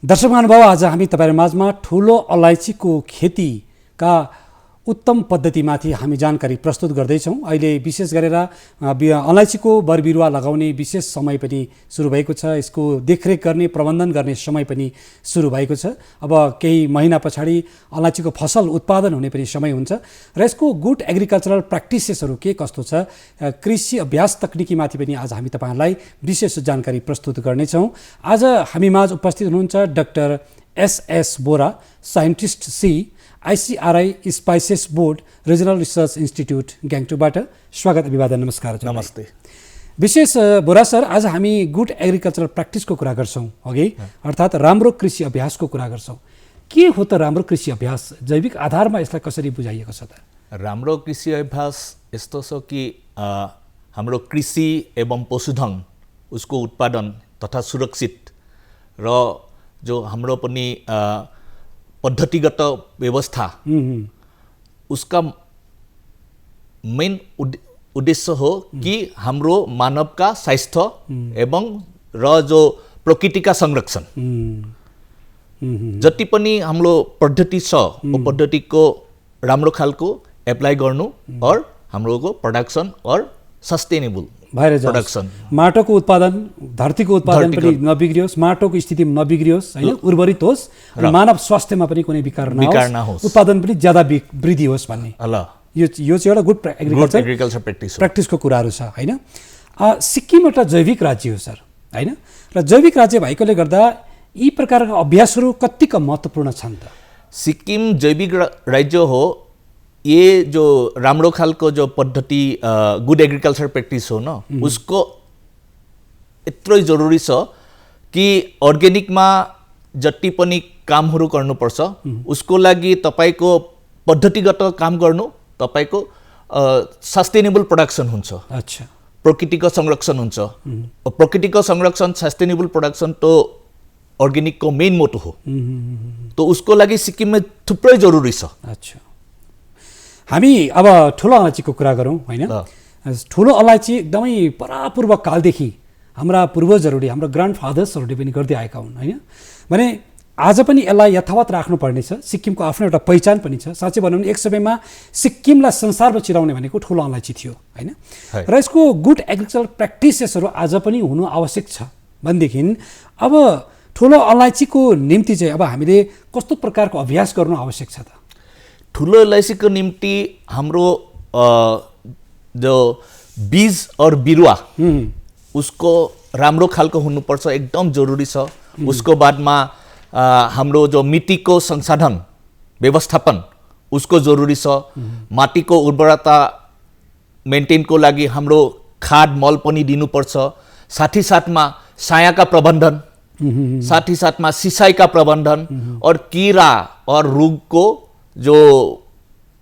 दर्शक महानुभाव, आज हामी तपाईहरु माझमा ठूलो अलैँचीको खेतीका उत्तम पद्धतिमाथि हामी जानकारी प्रस्तुत गर्दैछौँ। अहिले विशेष गरेर अलैँचीको बरबिरुवा लगाउने विशेष समय पनि सुरु भएको छ। यसको देखरेख गर्ने, प्रबन्धन गर्ने समय पनि सुरु भएको छ। अब केही महिना पछाडि अलैँचीको फसल उत्पादन हुने पनि समय हुन्छ र यसको गुड एग्रिकल्चरल प्र्याक्टिसेसहरू के कस्तो छ, कृषि अभ्यास तकनिकीमाथि पनि आज हामी तपाईहरुलाई विशेष जानकारी प्रस्तुत गर्नेछौँ। आज हामी माझ उपस्थित हुनुहुन्छ doctor S S. Bora, scientist C, ICRI spices board, regional research institute गान्तोकबाट। स्वागत, अभिवादन, नमस्कार। नमस्ते। विशेष बोरा सर, आज हामी गुड एग्रिकल्चरल प्र्याक्टिसको कुरा गर्छौँ, अघि अर्थात् राम्रो कृषि अभ्यासको कुरा गर्छौँ। के हो त राम्रो कृषि अभ्यास? जैविक आधारमा यसलाई कसरी बुझाइएको छ त? राम्रो कृषि अभ्यास यस्तो छ कि हाम्रो कृषि एवं पशुधन उसको उत्पादन तथा सुरक्षित र जो हाम्रो पनि पद्धतिगत व्यवस्था उसका मेन उद्देश्य हो कि हाम्रो मानवका स्वास्थ्य एवं र जो प्रकृतिका संरक्षण जति पनि हाम्रो पद्धति छ वो पद्धतिको राम्रो खालको एप्लाई गर्नु और हमरोको प्रोडक्सन और सस्टेनेबल भएर प्रोडक्सन, माटोको उत्पादन, धरतीको उत्पादन पनि नबिग्रियोस्, माटोको स्थिति नबिग्रियोस्, हैन, उर्वरित होस् र मानव स्वास्थ्यमा पनि कुनै विकार नहोस्, उत्पादन पनि ज्यादा वृद्धि होस् भन्ने। यो चाहिँ एउटा गुड एग्रिकल्चर प्र्याक्टिसको कुराहरू छ, हैन। सिक्किम एउटा जैविक राज्य हो सर, हैन, र जैविक राज्य भएकोले गर्दा यी प्रकारका अभ्यासहरू कतिको महत्त्वपूर्ण छन् त? सिक्किम जैविक राज्य हो। ये जो राम्रो खालको जो पद्धति गुड एग्रिकल्चर प्र्याक्टिस हो न, उसको यत्रै जरुरी छ कि अर्ग्यानिकमा जति पनि कामहरू गर्नुपर्छ उसको लागि तपाईको पद्धतिगत काम गर्नु, तपाईको सस्टेनेबल प्रोडक्सन हुन्छ। अच्छा, प्रकृतिको संरक्षण हुन्छ। प्रकृतिको संरक्षण, सस्टेनेबल प्रोडक्सन तो अर्ग्यानिकको मेन मोटो हो। तो उसको लागि सिक्किममा थुप्रै जरुरी छ। अच्छा, हामी अब ठुलो अलैँचीको कुरा गरौँ, हैन। ठुलो अलैँची एकदमै परापूर्व कालदेखि हाम्रा पूर्वजहरूले, हाम्रो ग्रान्डफादर्सहरूले पनि गर्दै आएका हुन्, हैन। भने आज पनि यसलाई यथावत राख्नुपर्ने छ। सिक्किमको आफ्नो एउटा पहिचान पनि छ। साँच्चै भनौँ भने एक समयमा सिक्किमलाई संसारमा चिराउने भनेको ठुलो अलैँची थियो, हैन। र यसको गुड एग्रिकल्चरल प्र्याक्टिसेसहरू आज पनि हुनु आवश्यक छ भनेदेखि अब ठुलो अलैँचीको निम्ति चाहिँ अब हामीले कस्तो प्रकारको अभ्यास गर्नु आवश्यक छ त? ठुलो अलैँचीको निम्ति हाम्रो जो बीज और बिरुवा उसको राम्रो खालको हुनुपर्छ, एकदम जरुरी छ। उसको बादमा हाम्रो जो मिट्टीको संसाधन व्यवस्थापन उसको जरुरी छ। माटीको उर्वरता मेन्टेनको लागि हाम्रो खाद मल पनि दिनुपर्छ। साथै साथमा छायाका प्रबन्धन, साथै साथमा सिँचाइका प्रबन्धन और कीरा और रोगको जो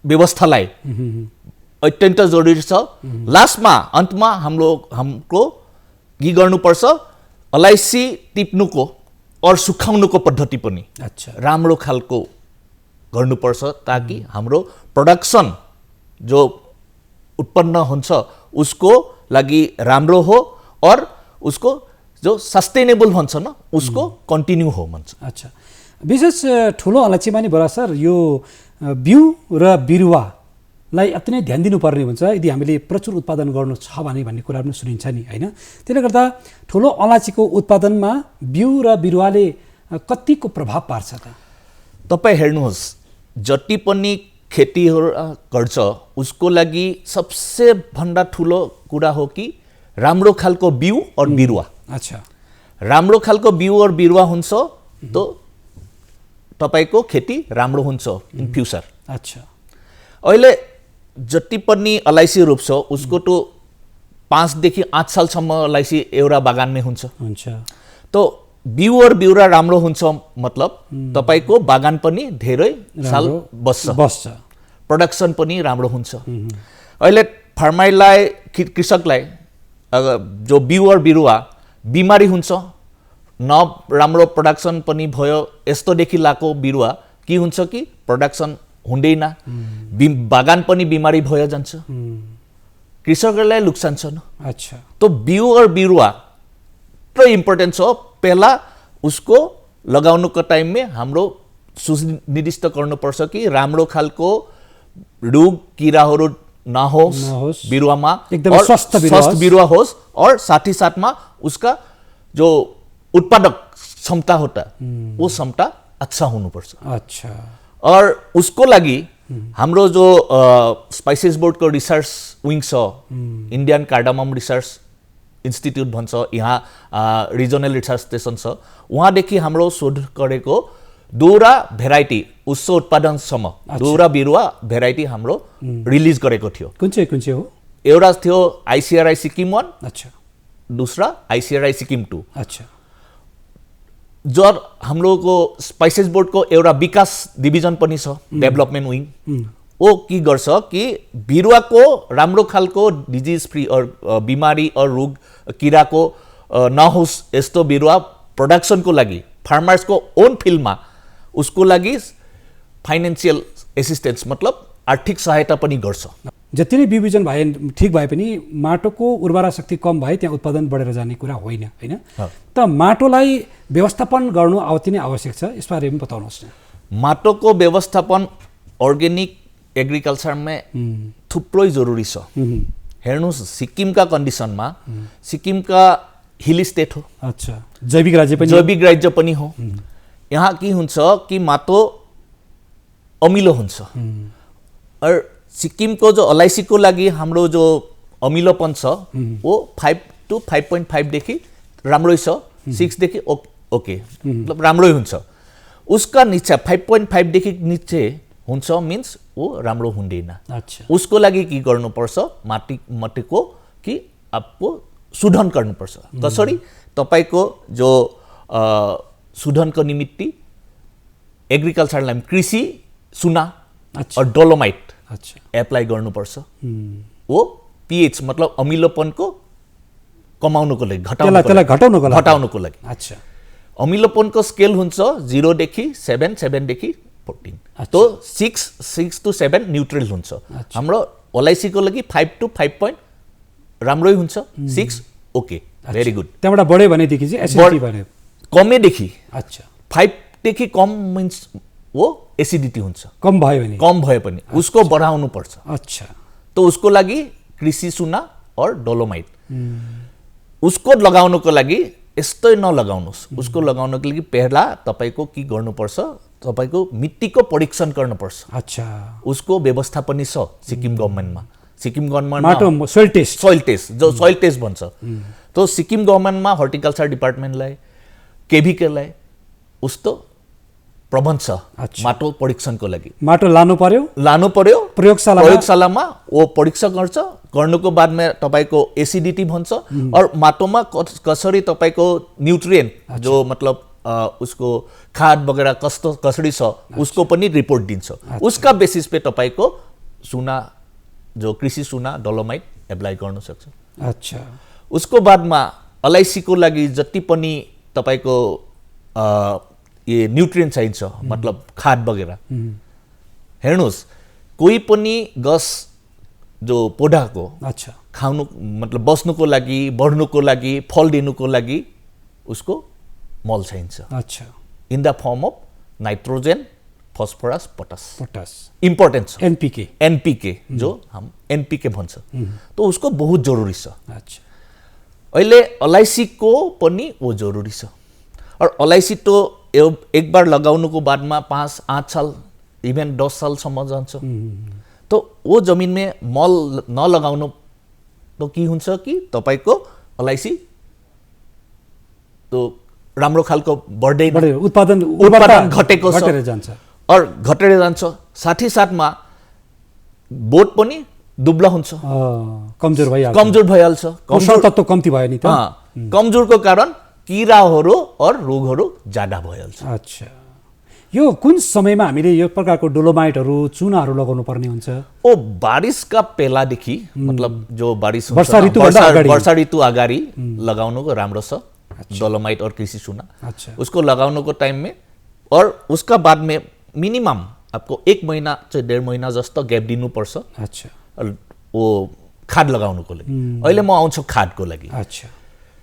व्यवस्थालाई अत्यन्त जरुरी छ। लास्टमा अन्तमा हमको के गर्नुपर्छ, अलैँची टिप्नुको और सुखाउनुको पद्धति पनि राम्रो खालको गर्नुपर्छ ताकि हाम्रो प्रोडक्सन जो उत्पन्न हुन्छ उसको लागि राम्रो हो और उसको जो सस्टेनेबल भन्छ न उसको कन्टिन्यू हो भन्छ। अच्छा, विशेष ठुलो अलैँचीमा नि बडा सर यो बिउ र बिरुवालाई अति नै ध्यान दिनुपर्ने हुन्छ यदि हामीले प्रचुर उत्पादन गर्नु छ भने भन्ने कुरा पनि सुनिन्छ नि, हैन। त्यसले गर्दा ठुलो अलैँचीको उत्पादनमा बिउ र बिरुवाले कतिको प्रभाव पार्छ त? तपाईँ हेर्नुहोस्, जति पनि खेतीहरू गर्छ उसको लागि सबसे भन्दा ठुलो कुरा हो कि राम्रो खालको बिउ और बिरुवा। अच्छा, राम्रो खालको बिउ और बिरुवा हुन्छ तो तपाईको खेती राम्रो हुन्छ इन फ्युचर। अच्छा, अहिले जति पनि अलैँची रोप्छ उसको तो 5 देखि 8 सालसम्म अलैँची एउटा बागानमै हुन्छ। तो बिउ और बिरुवा राम्रो हुन्छ मतलब तपाईको बागान पनि धेरै साल बस्छ, प्रोडक्सन पनि राम्रो हुन्छ। अहिले फार्मरलाई, कृषकलाई जो बिउ और बिरुवा बिमारी हुन्छ, न राम्रो प्रोडक्सन पनि भयो, यस्तो देखि लाको बिरुवा के हुन्छ कि प्रोडक्सन हुँदैन, बागान पनि बिमारी भयो जान्छ, कृषकहरूलाई नोक्सान छ न। अच्छा, तो बिउ और बिरुवा तो इम्पोर्टेन्ट छ। पहला उसको लगाउनुको टाइममा हाम्रो सुनिर्दिष्ट गर्नुपर्छ कि राम्रो खालको रोग किराहरू नहोस् बिरुवामा, एकदम और स्वस्थ बिरुवा होस्, और साथ ही साथ में उसका जो उत्पादक क्षमता होता वो क्षमता अच्छा हुनुपर्छ। अच्छा, और उसको लागि हाम्रो जो स्पाइसेस बोर्डको रिसर्च विङ छ, इन्डियन कार्डामम रिसर्च इन्स्टिट्युट भन्छ, यहाँ रिजनल रिसर्च स्टेसन छ, उहाँदेखि हाम्रो शोध गरेको 2वटा भेराइटी उच्च उत्पादनसम्म 2वटा बिरुवा भेराइटी हाम्रो रिलिज गरेको थियो। कुन चाहिँ हो? एउटा थियो आइसिआरआई सिक्किम 1, अच्छा, दूसरा आइसिआरआई सिक्किम 2। अच्छा, जो हाम्रो स्पाइसेस बोर्डको एउटा विकास डिभिजन पनि छ, डेभलपमेन्ट विङ, वो के गर्छ कि बिरुवाको राम्रो खालको डिजिज फ्री और बिमारी और रोग किराको नहोस् यस्तो बिरुवा प्रोडक्सनको लागि फार्मर्सको ओन फिल्डमा उसको लागि फाइनेन्शियल एसिस्टेन्स मतलब आर्थिक सहायता पनि गर्छ। जति नै बिउबिजन भए ठिक भए पनि माटोको उर्वरा शक्ति कम भए त्यहाँ उत्पादन बढेर जाने कुरा होइन, हैन? त माटोलाई व्यवस्थापन गर्नु अति नै आवश्यक छ, यसबारे पनि बताउनुहोस् न। माटोको व्यवस्थापन अर्ग्यानिक एग्रिकल्चरमा थुप्रै जरुरी छ। हेर्नुहोस्, सिक्किमका कन्डिसनमा सिक्किमका हिल स्टेट हो, अच्छा, जैविक राज्य पनि हो। यहाँ के हुन्छ कि माटो अमिलो हुन्छ, और सिक्किमको जो अलैँचीको लागि हाम्रो जो अमिलोपन छ वो 5 to 5.5 देखि राम्रै छ, 6 देखि ओके मतलब राम्रै हुन्छ। उसका नीचे 5.5 देखि नीचे हुन्छ मिन्स वो राम्रो हुँदैन। अच्छा, उसको लागि के गर्नुपर्छ, माटीको कि आपको शोधन गर्नुपर्छ। कसरी? तपाईको जो शोधनको निमित्त एग्रिकल्चर ल्यान्ड कृषि सुना और डोलोमाइट एप्लाई गर्नुपर्छ। वो पीएच मतलब अमिलोपनको कमाउनुको लागि घटाउनुको लागि। अच्छा, अमिलोपनको स्केल हुन्छ 0 देखि 7, 7 देखि 14। तो 6 to 7 न्यूट्रल हुन्छ। हाम्रो अलैँचीको लागि 5 to 5 राम्रै हुन्छ, 6 ओके, भेरी गुड। त्यहाँबाट बढ्यो भनेदेखि चाहिँ एसिडिटी बढ्यो, कमै देखि, अच्छा, 5 देखि कम मिन्स वो एसिडिटी हुन्छ, कम भयो पनि उसको बढाउनु पर्छ। अच्छा, तो उसको लागि कृषि सुना और डोलोमाइट उसको लगाउनको लागि यस्तै नलगाउनुहोस्। उसको लगाउनको लागि पहिला तपाईको के गर्नुपर्छ, तपाईको मिट्टीको परीक्षण गर्नुपर्छ। अच्छा, उसको व्यवस्था पनि छ सिक्किम गभर्नमेन्टमा। सिक्किम गभर्नमेन्टमा माटो सोइल टेस्ट जो सोइल टेस्ट भन्छ। तो सिक्किम गभर्नमेन्टमा हर्टिकल्चर डिपार्टमेन्टलाई केभिकेलाई उस्तो प्रबन्ध छ माटो परीक्षणको लागि। माटो लानु पर्यो प्रयोगशालामा वो परीक्षा गर्छ। गर्नुको बादमा तपाईको एसिडिटी भन्छ, और माटोमा कसरी तपाईको न्यूट्रिएन्ट जो मतलब उसको खाद वगैरह कसरी छ उसको पनि रिपोर्ट दिन्छ। उसका बेसिस पे तपाईको सुना जो कृषि सुना डोलोमाइट एप्लाई गर्न सक्छ। अच्छा, उसको बादमा अलैँचीको लागि जति पनि तपाईको ये न्यूट्रिएन्ट चाहिन्छ मतलब खाद वगैरह। हेर्नुहोस्, कोही पनि गस जो पौधाको अच्छा खानु मतलब बस्नुको लागि, बढ्नुको लागि, फल दिनुको लागि उसको मल चाहिन्छ। अच्छा, in the form of nitrogen, phosphorus, potash important छ। एनपीके जो हम एनपीके भन्छ, तो उसको बहुत जरुरी छ। अच्छा, अहिले अलैँचीको पनि वो जरुरी छ। और अलैँची तो एक बार लगाउनुको बादमा 5-8 साल इभन 10 सालसम्म जान्छ। तो वो जमिन में मल नलगाउनु तो के हुन्छ कि तपाईको अलैँची तो राम्रो खालको बढ्दैन, उत्पादन घटेको छ और घटेर जान्छ। साथै साथमा बोट पनि दुब्ला हुन्छ, कमजोर भइहाल्छ। पोषण तत्व कम्ती भयो नि त। कमजोरको कारण किराहरू और रोगहरू ज्यादा भइहाल्छ। अच्छा, यो कुन समयमा हामीले यो प्रकारको डोलोमाइटहरू चुनाहरू लगाउनु पर्ने हुन्छ? ओ बारिशका बेलादेखि मतलब जो बारिश वर्षा ऋतु अगाडि लगाउनुको राम्रो छ डोलोमाइट और कृषि चुना। अच्छा, उसको लगाउनुको टाइम में और उसका बाद में मिनिमम आपको 1 महीना से 1.5 महीना जस्तो ग्याप दिनुपर्छ। अच्छा, वो खाद लगाउनुको लागि। अहिले म आउँछु खादको लागि। अच्छा,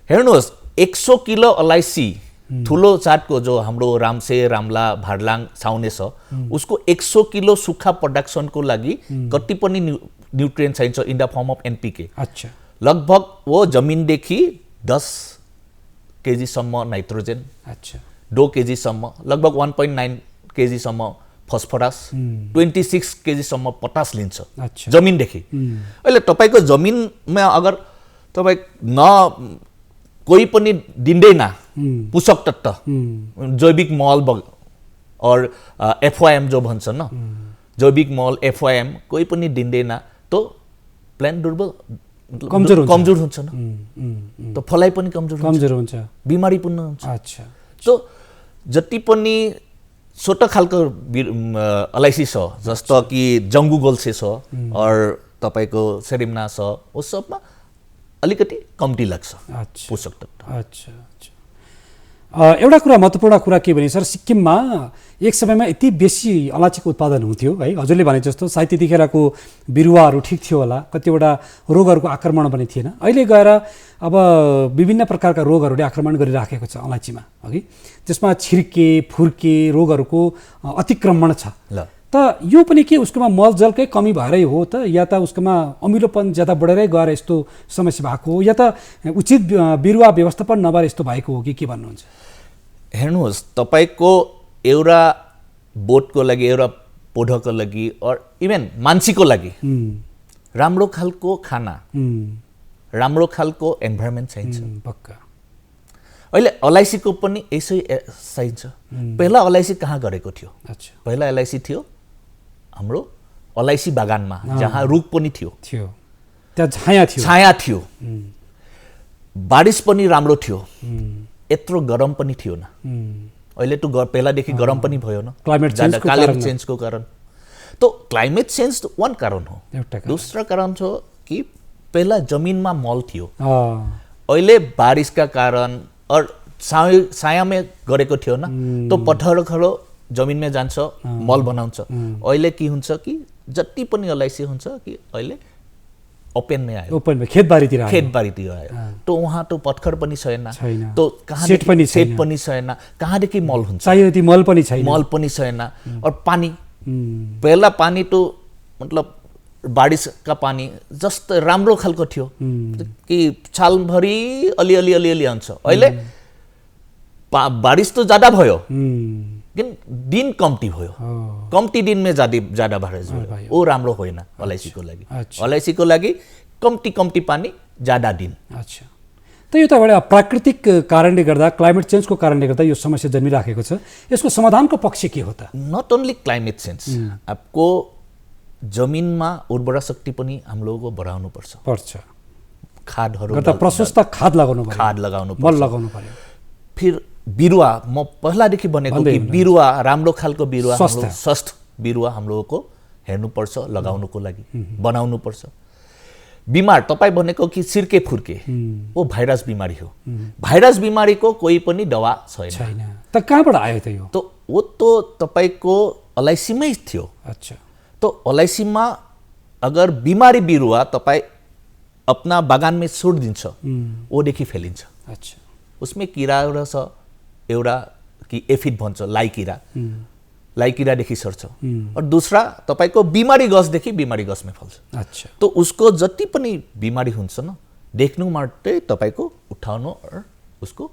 हेर्नुहोस्, 100 किलो अलैँची ठुलो जातको जो हाम्रो रामसे रामला भाडलाङ साउने छ उसको 100 किलो सुक्खा प्रोडक्सनको लागि कति पनि न्युट्रिएन्ट चाहिन्छ in the form of NPK. अच्छा लगभग वो जमिनदेखि 10 केजीसम्म नाइट्रोजन, अच्छा 2 केजीसम्म, लगभग 1.9 केजीसम्म फस्फरस, 26 केजीसम्म पोटास लिन्छ अच्छा जमिनदेखि। अहिले तपाईँको जमिनमा अगर तपाईँ कोही पनि दिँदैन पोषक तत्त्व, जैविक मल और एफओएम जो भन्छ न, जैविक मल एफओएम कोही पनि दिँदैन तो प्लान्ट दुर्बल कमजोर हुन्छ न, तो फलाइ पनि कमजोर हुन्छ, बिमारीपूर्ण हुन्छ। अच्छा तो जति पनि छोटो खालको अलैँची छ जस्तो कि जङ्गु गोल्से छ और तपाईँको सेरिम्ना छ, वो सबमा अलिकति कम्ती लाग्छ पोषक तत्त्व। अच्छा अच्छा एउटा कुरा महत्त्वपूर्ण कुरा के भने सर, सिक्किममा एक समयमा यति बेसी अलैँचीको उत्पादन हुन्थ्यो है, हजुरले भने जस्तो सायद त्यतिखेरको बिरुवाहरू ठिक थियो होला, कतिवटा रोगहरूको आक्रमण पनि थिएन। अहिले गएर अब विभिन्न प्रकारका रोगहरूले आक्रमण गरिराखेको छ अलैँचीमा, अघि त्यसमा छिर्के फुर्के रोगहरूको अतिक्रमण छ। त यो पनि के उसकोमा मलजलकै कमी भएरै हो त, या त उसकोमा अमिलोपन ज्यादा बढेरै गएर यस्तो समस्या भएको हो, या त उचित बिरुवा व्यवस्थापन नभएर यस्तो भएको हो कि के भन्नुहुन्छ? हेर्नुहोस्, तपाईँको एउटा बोटको लागि, एउटा पौधाको लागि और इभन मान्छेको लागि राम्रो खालको खाना, राम्रो खालको एन्भाइरोमेन्ट चाहिन्छ पक्का। अहिले अलैँचीको पनि यसै चाहिन्छ। पहिला अलैँची कहाँ गरेको थियो? अच्छा, पहिला अलैँची थियो हाम्रो अलैँची बागानमा, जहाँ रुख पनि थियो, त्यहाँ छाया थियो, बारिश पनि राम्रो थियो, यत्रो गरम पनि थियो न। अहिले त पहिलादेखि गरम पनि भयो न, क्लाइमेट चेन्जको कारण। तो क्लाइमेट चेन्ज वन कारण हो। दूसरा कारण छ कि पहिला जमिनमा मल थियो, अहिले बारिशका कारण और छायामा गरेको थियो न, तो पत्थरहरू जमिनमा जान्छ, मल बनाउँछ। अहिले के हुन्छ कि जति पनि अलैँची हुन्छ कि अहिले ओपनमै आयो, ओपनमा खेतबारीतिर आयो, तो वहाँ तो पत्थर पनि छैन, तो कहाँ सेट पनि छैन, कहाँदेखि मल हुन्छ? चाहियो मल पनि छैन। और पानी, पहिला पानी तो मतलब बारिश का पानी जस्तो राम्रो खालको थियो कि सालभरि अलि आउँछ। अहिले बारिश तो ज्यादा भयो, दिन कम्ती भयो, कम्ती दिनमै ज्यादा बारिश भयो, वो राम्रो होइन अलैँचीको लागि। अलैँचीको लागि कम्ती पानी ज्यादा दिन। अच्छा, त यो त एउटा प्राकृतिक कारणले गर्दा, क्लाइमेट चेन्जको कारणले गर्दा यो समस्या जन्मिराखेको छ। यसको समाधानको पक्ष के हो त? नट ओन्ली क्लाइमेट चेन्ज, आपको जमिनमा उर्वरा शक्ति पनि हम लोगों को बढाउनु पर्छ। खादहरू प्रशस्त खाद लगाउनु पर्यो। फिर बिरुवा, म पहिलादेखि भनेको कि बिरुवा राम्रो खालको बिरुवा, स्वस्थ बिरुवा हम लोगों को हेर्नुपर्छ, लगाउनुको लागि बनाउनु पर्छ। बिमार तपाईँ भनेको कि सिर्के फुर्के, वो भाइरस बिमारी हो। भाइरस बिमारीको कोही पनि दवा छैन। त कहाँबाट आयो त यो? तो वो तो तपाईँको अलैँचीमै थियो। अच्छा, तो अलैँचीमा अगर बिमारी बिरुवा तपाईँ अपना बागानमै छोडिदिन्छ, ओदेखि फैलिन्छ। अच्छा, उसमें किरा एउटा छ, एउटा कि एफिड भन्छ, लाई किरादेखि सर्छ, और दूसरा तपाईँको बिमारी गसदेखि बिमारी गसमै फल्छ। अच्छा, तो उसको जति पनि बिमारी हुन्छ न, देख्नु मात्रै तपाईँको उठाउनु और उसको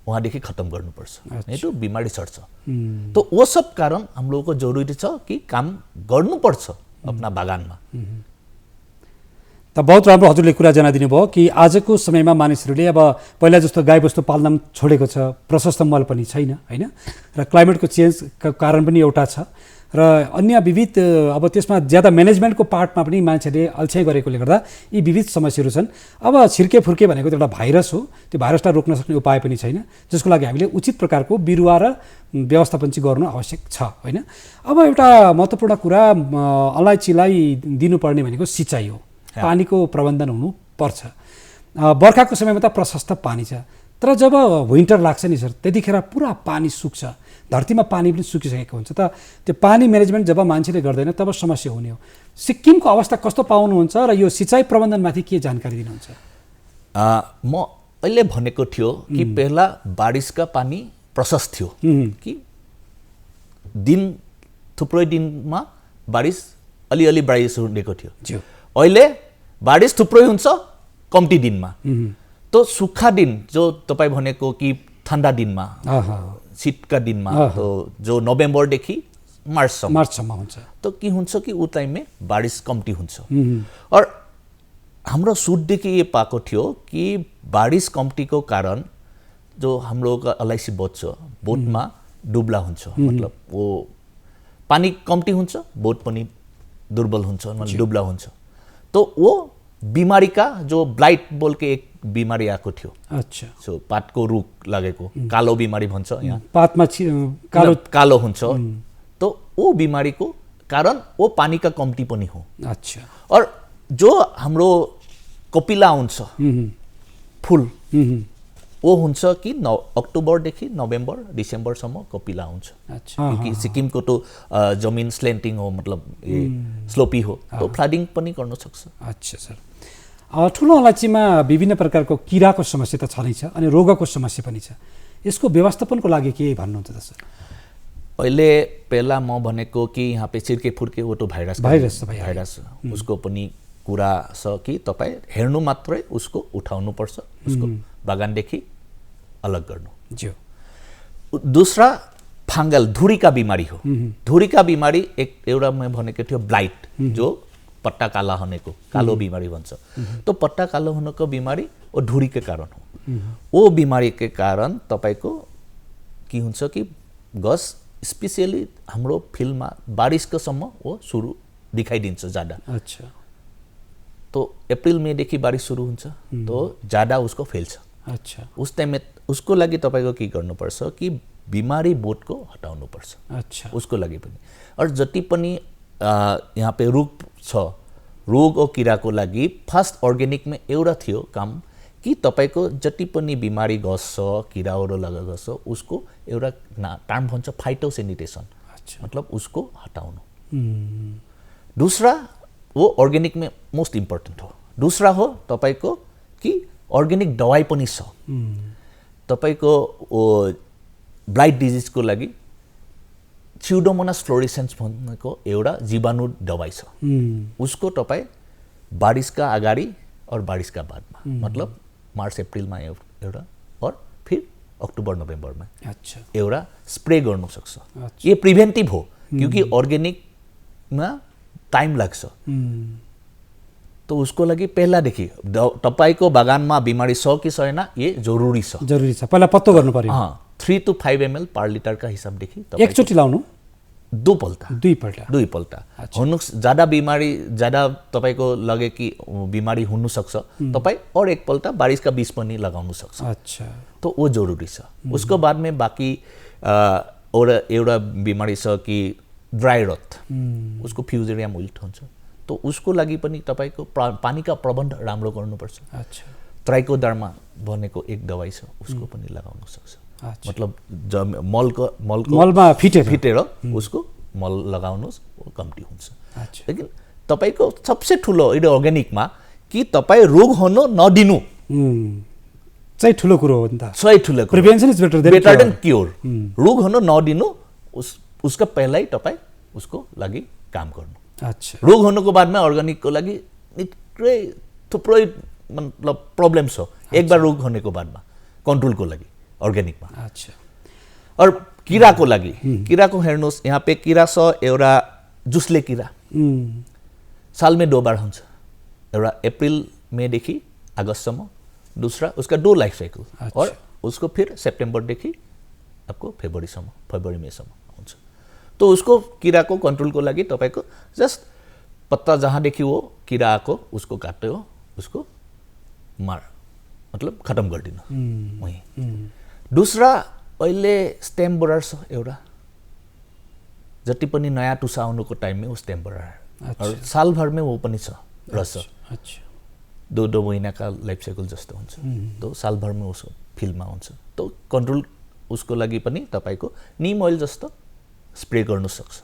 वहाँदेखि खत्म गर्नुपर्छ, नहीं तो बिमारी सर्छ। तो वो सब कारण हम लोगों को जरूरी छ कि काम गर्नुपर्छ अपना बागानमा। त बहुत राम्रो हजुरले कुरा जनाइदिनु भयो कि आजको समयमा मानिसहरूले अब पहिला जस्तो गाईबस्तु पाल्न छोडेको छ, प्रशस्त मल पनि छैन हैन, र क्लाइमेटको चेन्जको कारण पनि एउटा छ, र अन्य विविध अब त्यसमा ज्यादा म्यानेजमेन्टको पार्टमा पनि मान्छेले अल्छाइ गरेकोले गर्दा यी विविध समस्याहरू छन्। अब छिर्के फुर्के भनेको त एउटा भाइरस हो, त्यो भाइरसलाई रोक्न सक्ने उपाय पनि छैन, जसको लागि हामीले उचित प्रकारको बिरुवा र व्यवस्थापन चाहिँ गर्नु आवश्यक छ हैन। अब एउटा महत्त्वपूर्ण कुरा अलैँचीलाई दिनुपर्ने भनेको सिँचाइ हो, पानीको प्रबन्धन हुनुपर्छ। बर्खाको समयमा त प्रशस्त पानी छ, तर जब विन्टर लाग्छ नि सर, त्यतिखेर पुरा पानी सुक्छ, धरतीमा पानी पनि सुकिसकेको हुन्छ। त त्यो पानी म्यानेजमेन्ट जब मान्छेले गर्दैन तब समस्या हुने हो। सिक्किमको अवस्था कस्तो पाउनुहुन्छ र यो सिँचाइ प्रबन्धनमाथि के जानकारी दिनुहुन्छ? म अहिले भनेको थियो कि पहिला बारिसका पानी प्रशस्त थियो कि दिन थुप्रै दिनमा बारिस अलिअलि बारिस हुनेको थियो। अहिले बारिस थुप्रै हुन्छ कम्ती दिनमा। तो सुक्खा दिन जो तपाईँ भनेको कि ठन्डा दिनमा शीतका दिनमा तो जो नोभेम्बरदेखि मार्चसम्म हुन्छ। तो के हुन्छ कि ऊ टाइममा बारिस कम्ती हुन्छ। और हाम्रो सुटदेखि ये पाएको थियो कि बारिस कम्तीको कारण जो हाम्रो एलआइसी बोट छ बोटमा डुब्ला हुन्छ। मतलब वो पानी कम्ती हुन्छ बोट पनि दुर्बल हुन्छ मतलब डुब्ला हुन्छ। तो वो बीमारी का जो ब्लाइट बोल के एक बीमारी आएको थियो। अच्छा। सो पातको रुख लागेको कालो बीमारी भन्छ यहाँ। पातमा कालो हुन्छ। तो वो बीमारीको कारण वो पानी का कम्ती पनि हो। अच्छा। और जो हाम्रो कपिला हुन्छ फुल वो हुन्छ कि अक्टोबरदेखि नोभेम्बर डिसेम्बरसम्म कपिला हुन्छ। क्योंकि सिक्किमको तो जमिन स्लेन्टिङ हो मतलब स्लोपी हो तो फ्लडिङ पनि गर्न सक्छ। अच्छा सर। ठुलो अलैँचीमा विभिन्न प्रकारको किराको समस्या त छँदै छ अनि रोगको समस्या पनि छ। यसको व्यवस्थापनको लागि के भन्नुहुन्छ त सर? अहिले पहिला म भनेको कि यहाँ पे छिर्के फुर्के वो तो भाइरस उसको पनि कुरा छ कि तपाईँ हेर्नु मात्रै उसको उठाउनु पर्छ उसको बागानदेखि अलग गर्नु। दूसरा फंगल धुरी का बीमारी हो। धुरी का बीमारी एक एउटा मैं भनेको थियो ब्लाइट जो पट्टा काला होने को कालो बीमारी भन्छ। तो पट्टा कालो होने को बीमारी वो धुरी के कारण हो। वो बीमारी के कारण तपाईको के हुन्छ कि गस स्पेशली हाम्रो फिल्डमा बारिसको सम्म वो सुरु दिखाइदिन्छ ज्यादा। अच्छा। तो अप्रिल मे देखि बारिश सुरु हुन्छ तो ज्यादा उसको फैल्छ। अच्छा। उस टाइम में उसको लागि तपाईको के गर्नुपर्छ कि बिमारी बोटको हटाउनु पर्छ। अच्छा। उसको लागि पनि और जति पनि यहाँ पे रोग छ रोग और किराको लागि फर्स्ट अर्गेनिक में एउटा थियो काम कि तपाईको जति पनि बिमारी गस छ किराहरू लागेको छ उसको एउटा टर्म भन्छ फाइटोसेनिटेसन। अच्छा। मतलब उसको हटाउनु। दूसरा वो अर्गेनिक में मोस्ट इम्पोर्टेन्ट हो। दूसरा हो तपाईको कि अर्गेनिक दवाई पनि छ। तपाईको ब्लाइट डिजिज को लागि स्यूडोमोनास फ्लोरेसेन्स भनेको एउटा जीवाणु दवाई छ। उसको तपाईँ बारिसका अगाडि और बारिसका बादमा मतलब मार्च अप्रिलमा एउटा और फिर अक्टोबर नोभेम्बरमा अच्छा एउटा स्प्रे गर्नु सक्छ। ये प्रिभेन्टिभ हो क्योंकि अर्गेनिकमा टाइम लाग्छ। तो उसको लागि पहिलादेखि तपाईको बागानमा बिमारी छ कि छैन ये जरुरी छ। जरुरी छ पहिला पत्तो गर्नु पर्यो। 3 to 5 ml पर लिटर का हिसाबदेखि एकचोटि लाउनु दुईपल्ट हुनु ज्यादा बिमारी ज्यादा तपाईको लगे कि बिमारी हुनु सक्छ तपाई और एकपल्ट बारिसका बीच पनि लगाउनु सक्छ। अच्छा। तो वो जरुरी छ। उसको बाद में बाकी और एउटा बिमारी छ कि ड्राई रथ उसको फ्युजेरिया मोल्ट हुन्छ। तो उसको लागि पनि तपाईको पानी का प्रबन्ध राम्रो गर्नुपर्छ। अच्छा। ट्राइकोडर्मा भनेको एक दवाई छ उसको पनि लगाउन सक्छ। मतलब मलमा फिटेर उसको मल लगाउनुस् वो कम्ती हुन्छ। लेकिन तपाईको सबसे ठुलो अर्गेनिकमा कि तपाई रोग हुन नदिनु चाहिँ ठुलो कुरो हो नि त। सही ठुलो prevention is better than cure. रोग हुन नदिनु उसका पहिल्यै तपाई उसको लागि काम गर्नु। अच्छा। रोग हुनुको बादमा अर्गेनिकको लागि निकै थुप्रै मतलब प्रब्लम छ। एक बार रोग हुनेको बादमा कन्ट्रोलको लागि अर्गेनिकमा। अच्छा। और किराको लागि किराको हेर्नुस् यहाँ पे किरा छ एउटा जुसले किरा सालमा 2 बार हुन्छ। एउटा अप्रिल मे देखि अगस्तसम्म। दूसरा उसका 2 लाइफ साइकिल। अच्छा। और उसको फिर सितंबरदेखि आपको फरवरी मेसम्म हुन्छ। तो उसको किराको कन्ट्रोलको लागि तपाईको जस्ट पत्ता जहाँदेखि वो किरा आएको उसको काट्यो उसको मतलब खत्म गरिदिनु वही। दूसरा अहिले स्टेम बोरर छ एउटा जति पनि नयाँ टुसा आउनुको टाइममा वो स्टेम बोरर और सालभरमै वो पनि छ रस। अच्छा। 2 महीनाका लाइफ साइकल जस्तो हुन्छ। तो सालभरमै उसको फिल्डमा हुन्छ। तो कन्ट्रोल उसको लागि पनि तपाईको नीम ऑयल जस्तो स्प्रे गर्नु सक्छ।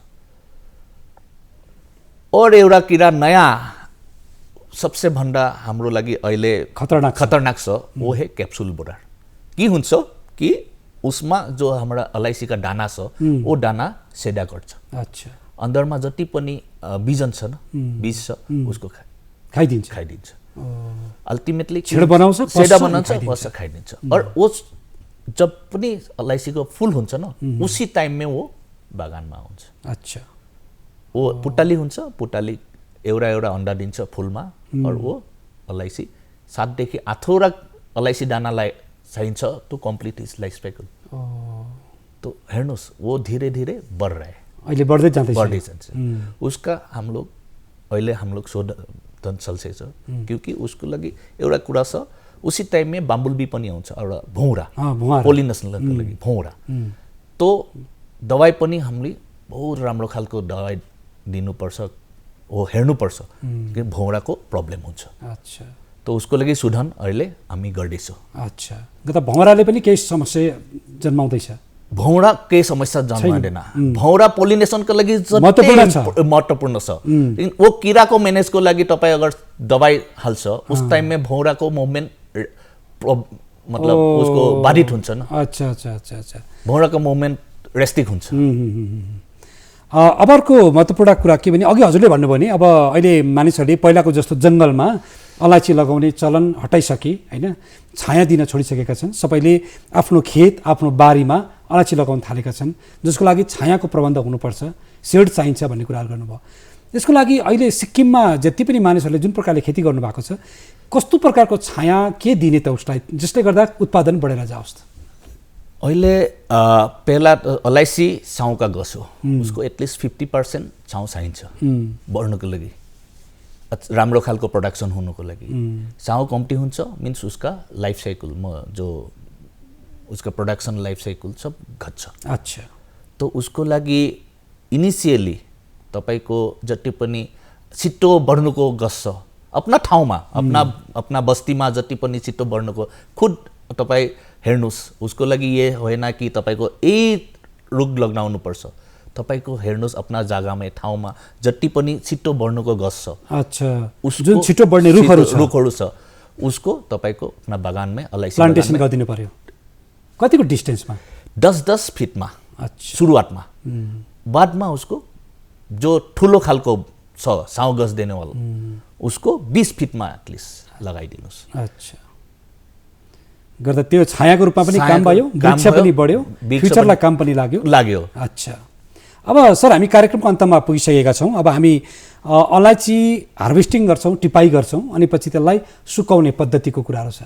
और एउटा किरा नयाँ सबसे भन्दा हाम्रो लागि अहिले खतरनाक छ वो है क्याप्सुल बोरार। के हुन्छ कि उसमा जो हाम्रा अलैँचीका दाना छ वो दाना सेदा गर्छ। अच्छा, अन्दरमा जति पनि बिजन छ न बीज छ उसको खाइदिन्छ। अल्टिमेटली छेड बनाउँछ, सेदा बनाउँछ, बस्छ, खाइदिन्छ। और वो जब पनि अलैँचीको फुल हुन्छ न उसी टाइममै वो बागानमा आउँछ। अच्छा, वो पुटाली हुन्छ, पुटाली एउटा अन्डा दिन्छ फुलमा और वो अलैँची 7 देखि 8 अलैँची दानालाई चाहिन्छ तो कंप्लीट इज लाइफ साइकिल। तो हेर्नुहोस् वो धीरे धीरे बढ़ रहा है, अहिले बढ्दै जान्छ। उसका हम लोग शोधन चल्छ क्योंकि उसको लागि एउटा कुरा छ उसी टाइम में बाम्बुलबी पनि आउँछ एउटा भौरा पोलिनेसनको लागि भौरा। तो दवाई पनि हामीले बहुत राम्रो खालको दवाई दिनुपर्छ, वो हेर्नुपर्छ कि भौराको प्रब्लम हुन्छ। अच्छा, तो उसको लागि शोधन अहिले हामी गर्दैछौँ। अच्छा, गत भौराले पनि केही समस्या जन्माउँदैछ? भौरा केही समस्या जन्माउँदैन। भौरा पोलिनेसनको लागि महत्त्वपूर्ण छ। वो किराको म्यानेजको लागि तपाईँ अगर दवाई हाल्छ उस टाइममा भौराको मुभमेन्ट मतलब उसको बाधित हुन्छ न। अच्छा अच्छा अच्छा अच्छा, भौराको मुभमेन्ट रेस्ट्रिक्ट हुन्छ। अब अर्को महत्त्वपूर्ण कुरा के भने अघि हजुरले भन्नुभयो नि अब अहिले मानिसहरूले पहिलाको जस्तो जङ्गलमा अलैँची लगाउने चलन हटाइसके हैन, छाया दिन छोडिसकेका छन्। सबैले आफ्नो खेत आफ्नो बारीमा अलैँची लगाउन थालेका छन्, जसको लागि छायाको प्रबन्ध हुनुपर्छ, सेड चाहिन्छ भन्ने कुराहरू गर्नुभयो। यसको लागि अहिले सिक्किममा जति पनि मानिसहरूले जुन प्रकारले खेती गर्नुभएको छ कस्तो प्रकारको छाया के दिने त उसलाई जसले गर्दा उत्पादन बढेर जाओस् त? अहिले पहिला अलैँची छाउका गछ हो, उसको एटलिस्ट 50% छाउ चाहिन्छ बढ्नको लागि, राम्रो खालको प्रोडक्सन हुनुको लागि। छाउ कम्ती हुन्छ मिन्स उसका लाइफ साइकल जो उसका प्रोडक्सन लाइफ साइकल सब घट्छ। अच्छा, तो उसको लागि इनिसियली तपाईको जति पनि छिटो बढ्नुको गछ छ अपना ठाउँमा अपना बस्तीमा जति पनि छिटो बढ्नुको खुद तपाई हेर्नुस्। उसको लागि ये होइन कि तपाईको यही रुख लगाउनु पर्छ, तपाईको हेर्नुस् अपना जग्गामा ठाउँमा जति पनि छिटो बढ्नुको गछ छ। अच्छा, जुन छिटो बढ्ने रुखहरू छ उसको तपाईको अपना बागानमै अलैँची प्लान्टेसन गरिदिनु पर्यो। कतिको डिस्टेन्समा? 10-10 फिटमा। अच्छा, सुरुवातमा। बादमा उसको जो ठुलो खालको छ साउ गछ दिने वाला उसको 20 फिटमा एटलिस्ट लगाइदिनुस्। अच्छा, गर्दा त्यो छायाको रूपमा पनि काम भयो, वृक्ष पनि बढ्यो, फ्युचरलाई काम पनि लाग्यो। अच्छा, अब सर हामी कार्यक्रमको अन्तमा पुगिसकेका छौँ। अब हामी अलैँची हार्भेस्टिङ गर्छौँ, टिपाई गर्छौँ, अनि पछि त्यसलाई सुकाउने पद्धतिको कुराहरू छ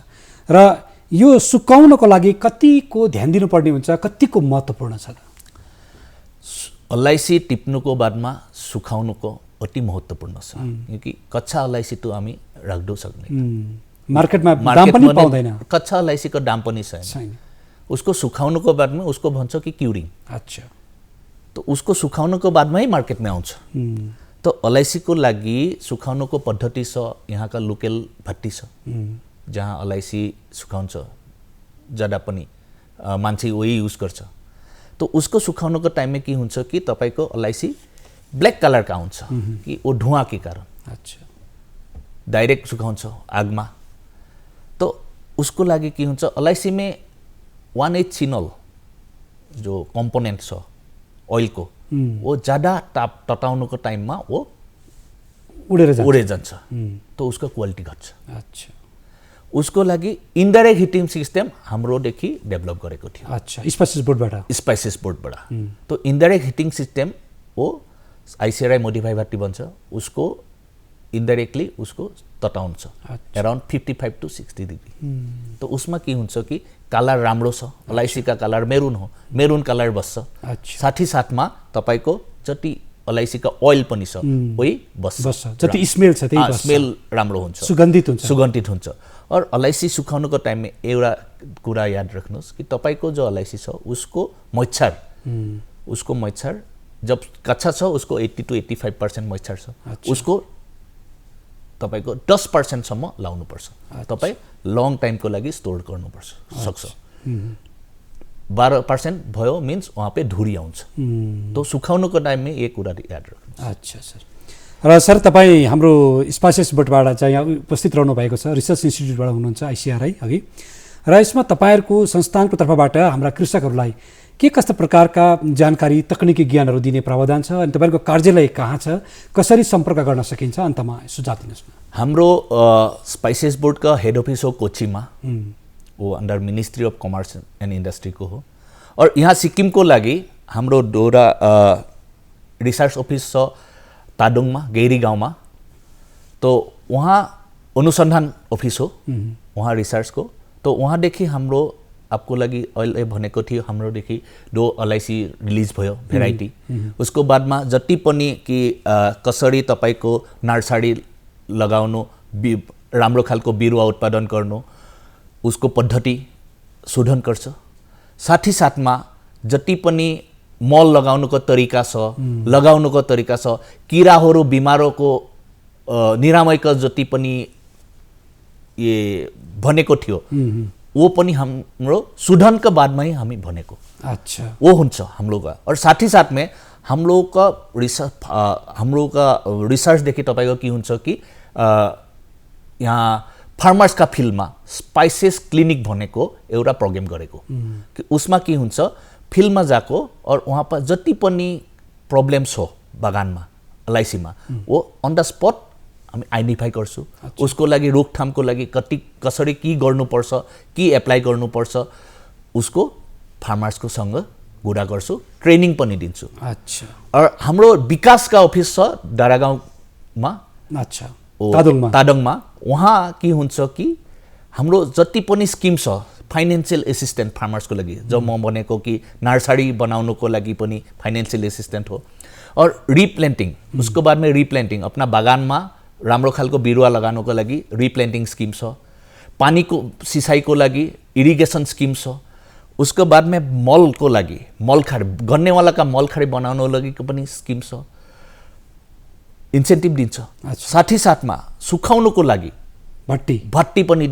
र यो सुकाउनको लागि कतिको ध्यान दिनुपर्ने हुन्छ, कतिको महत्त्वपूर्ण छ? अलैँची टिप्नुको बादमा सुकाउनुको अति महत्त्वपूर्ण छ क्योंकि कच्चा अलैँची त हामी राख्दै सक्दैन, मार्केटमा दाम पनि पाउँदैन, कच्चा अलैँचीको दाम पनि छैन। उसको सुकाउनुको बादमा उसको भन्छ कि क्युरिङ। अच्छा, तो उसको सुकाउनुको बादमा ही मार्केटमा आउँछ। तो अलैँचीको लागि सुकाउनुको पद्धति छ, यहाँका लोकल भट्टी छ जहाँ अलैँची सुकाउँछ, ज्यादा पनि मान्छे वही युज गर्छ। तो उसको सुकाउनुको टाइममा के हुन्छ कि तपाईको अलैँची ब्ल्याक कलरका आउँछ कि वो धुवाँ के कारण। अच्छा, डाइरेक्ट सुकाउँछ आगमा। तो उसको लागि के हुन्छ अलैँचीमा 1/8 चिनल जो कम्पोनेन्ट छ ओइलको वो ज़्यादा ताप तताउनुको टाइममा वो उडेर जान्छ। तो उसको क्वालिटी घट्छ। अच्छा, उसको लागि इन्डाइरेक्ट हिटिङ सिस्टम हाम्रोदेखि डेभलप गरेको थियो। अच्छा, स्पाइसेस बोर्डबाट। तो इन्डाइरेक्ट हिटिङ सिस्टम वो आइसिआरआई मोडिफाई भट्टी बन्छ, उसको इन्डाइरेक्टली उसको तताउँछ अराउन्ड 55 to 60 डिग्री। तो उसमा के हुन्छ कि कलर राम्रो छ, अलैँचीका कलर मेरून हो, मेरून कलर बस्छ। साथी साथमा तपाईको जति अलैँचीका ओइल पनि छ वही बस्छ, जति स्मेल छ त्यही बस्छ, स्मेल राम्रो हुन्छ, सुगन्धित हुन्छ। और अलैँची सुकाउनुको टाइममा एउटा कुरा याद राख्नुहोस् कि तपाईको जो अलैँची छ उसको मोइस्चर जब कच्चा छ उसको 80 to 85% मोइस्चर छ, उसको तपाईको 10% सम्म लाउनुपर्छ। तपाई लङ टाइमको लागि स्टोर गर्नुपर्छ सक्छ। 12% भयो मिन्स वहाँ पे धुरी आउँछ। तो सुकाउनुको टाइममा एक कुरा याद राख्नुहोस्। अच्छा सर, र सर तपाईँ हाम्रो स्पाइसेस बोर्डबाट चाहिँ यहाँ उपस्थित रहनु भएको छ, रिसर्च इन्स्टिट्युटबाट हुनुहुन्छ ICRI अघि, र यसमा तपाईँहरूको संस्थानको तर्फबाट हाम्रा कृषकहरूलाई के कस्ता प्रकारका जानकारी तकनिकी ज्ञानहरू दिने प्रावधान छ अनि तपाईँको कार्यालय कहाँ छ, कसरी सम्पर्क गर्न सकिन्छ, अन्तमा सुझाव दिनुहोस् न। हाम्रो स्पाइसेस बोर्डका हेड अफिस हो कोचीमा, वो under ministry of commerce and industry को हो। और यहाँ सिक्किम को लागि हाम्रो डोरा रिसर्च ऑफिस छ ताडोङमा, गेरी गाउँमा। तो वहाँ अनुसंधान ऑफिस हो वहाँ रिसर्च को। तो वहाँदेखि हाम्रो आपको लागि अहिले भनेको थियो हाम्रोदेखि 2 LIC रिलिज भयो भेराइटी। उसको बादमा जति पनि कि कसरी तपाईको नर्सरी लगाउनु, राम्रो खालको बिरुवा उत्पादन गर्नु, उसको पद्धति शोधन गर्छ। साथै साथमा जति पनि मल लगाउनुको तरिका छ, लगाउनुको तरिका छ, किराहरू बिमारको निरामयका जति पनि ये भनेको थियो वो पनि हाम्रो शोधनका बादमा ही हामी भनेको। अच्छा, वो हुन्छ हम लोग का। और साथ ही साथ में हम लोग का रिसर्च देखि तपाईको के हुन्छ कि यहाँ फार्मर्स का फिल्डमा स्पाइसेस क्लिनिक भनेको एउटा प्रोग्राम गरेको कि उसमा के हुन्छ फिल्डमा जाको और वहाँ पर जति पनि प्रब्लम्स हो बगानमा LIC मा वो अन द स्पट हामी आइडेन्टिफाई गर्छु। उसको लागि रोकथामको लागि कसरी के गर्नुपर्छ, के एप्लाई गर्नुपर्छ, उसको फार्मर्सको सँग कुरा गर्छु, ट्रेनिङ पनि दिन्छु। अच्छा, और हाम्रो विकासका अफिस छ डाँडागाउँमा। अच्छा, ताडोङमा। वहाँ के हुन्छ कि हाम्रो जति पनि स्किम छ फाइनेन्शियल एसिस्टेन्ट फार्मर्सको लागि, जब म भनेको कि नर्सरी बनाउनुको लागि पनि फाइनेन्शियल एसिस्टेन्ट हो। और रिप्लान्टिङ, उसको बादमा रिप्लान्टिङ अपना बागानमा राम्रो खालको बिरुवा लगाउनुको लागि रिप्लान्टिङ स्किम छ। पानीको सिँचाइको लागि इरिगेसन स्किम छ। उसको बादमा मलको लागि मलखारी गन्नेवालाका मलखारी बनाउनको लागि पनि स्किम छ, इन्सेन्टिभ दिन्छ। साथै साथमा सुकाउनुको लागि भट्टी पनि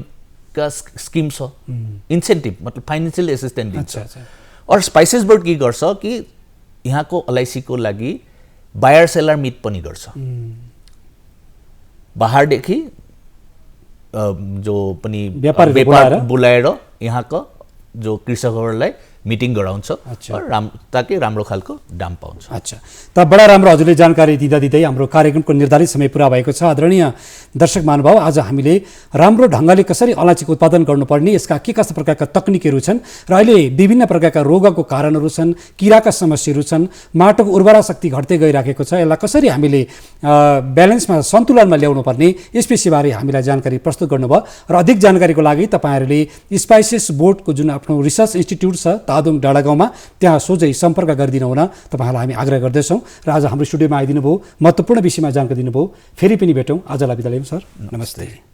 का स्किम छ, इन्सेन्टिभ मतलब फाइनेन्शियल एसिस्टेन्ट दिन्छ। और स्पाइसेस बोर्ड के गर्छ कि यहाँको LIC को लागि बायर सेलर मिट पनि गर्छ। बाहिरदेखि जो पनि व्यापार बोलाएर यहाँको जो कृषकहरूलाई मिटिङ गराउँछ और ताकि राम्रो खालको दाम पाउँछ। अच्छा, त बडा राम्रो हजुरले जानकारी दिँदै हाम्रो कार्यक्रमको निर्धारित समय पुरा भएको छ। आदरणीय दर्शक महानुभाव, आज हामीले राम्रो ढङ्गले कसरी अलैँचीको उत्पादन गर्नुपर्ने, यसका के कस्ता प्रकारका तकनिकहरू छन् र अहिले विभिन्न प्रकारका रोगको कारणहरू छन्, किराका समस्याहरू छन्, माटोको उर्वरा शक्ति घट्दै गइराखेको छ, यसलाई कसरी हामीले ब्यालेन्समा सन्तुलनमा ल्याउनु पर्ने यस विषयबारे हामीलाई जानकारी प्रस्तुत गर्नुभयो। र अधिक जानकारीको लागि तपाईँहरूले स्पाइसेस बोर्डको जुन आफ्नो रिसर्च इन्स्टिट्युट छ तादोङ डाँडागाउँमा, त्यहाँ सोझै सम्पर्क गरिदिनु हुन तपाईँहरूलाई हामी आग्रह गर्दछौँ। र आज हाम्रो स्टुडियोमा आइदिनु भयो, महत्त्वपूर्ण विषयमा जानकारी दिनुभयो। फेरि पनि भेटौँ। आजलाई बिदा लियौँ सर, नमस्ते।